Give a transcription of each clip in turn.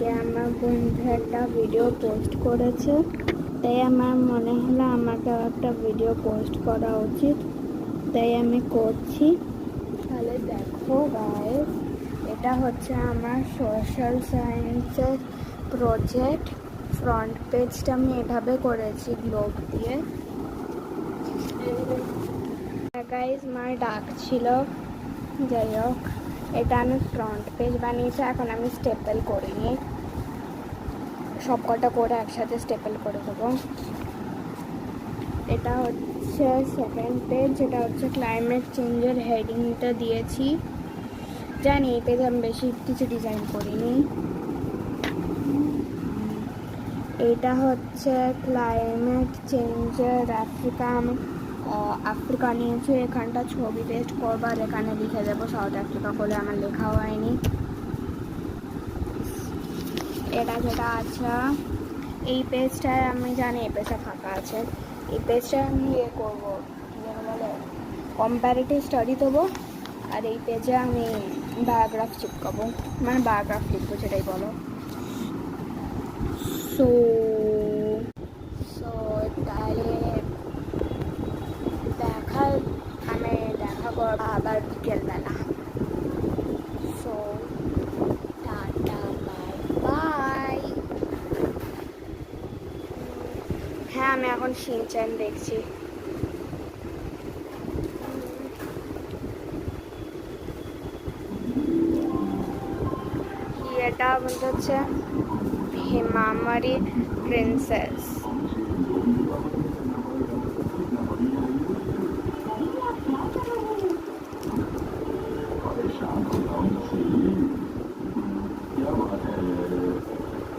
আজকে আমার বন্ধু একটা ভিডিও পোস্ট করেছে, তাই আমার মনে হলো আমাকেও একটা ভিডিও পোস্ট করা উচিত, তাই আমি করছি। তাহলে দেখো গাইস, এটা হচ্ছে আমার সোশ্যাল সায়েন্সের প্রজেক্ট। ফ্রন্ট পেজটা আমি এভাবে করেছি গ্লোব দিয়ে। গাইস মার ডাক ছিল, যাই হোক এটা আমি ফ্রন্ট পেজ বানিয়েছি। এখন আমি স্টেপল করিনি, সব কটা করে একসাথে স্টেপল করে দেবো। এটা হচ্ছে সেকেন্ড পেজ, যেটা হচ্ছে ক্লাইমেট চেঞ্জের হেডিংটা দিয়েছি। জানি এই পেজে আমি বেশি কিছু ডিজাইন করিনি। এটা হচ্ছে ক্লাইমেট চেঞ্জের আফ্রিকা নিয়েছি। এখানটা ছবি পেস্ট করবো আর এখানে লিখে দেবো সাউথ আফ্রিকা করলে, আমার লেখা হয়নি। এটা যেটা আছে এই পেজটায় আমি জানি এই পেজটা ফাঁকা আছে, এই পেজটায় আমি ইয়ে করবো, বলে কম্প্যারেটিভ স্টাডি দেবো। আর এই পেজে আমি বায়োগ্রাফ চিপকাবো, মানে বায়োগ্রাফ লিখবো, যেটাই বলো। সো তাহলে দেখা করবো আবার বিকেলবেলা। So tata, bye bye. হ্যাঁ, আমি এখন শিনচ্যান দেখছি। এটা হচ্ছে হিমামারি প্রিন্সেস।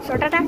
ছোটটা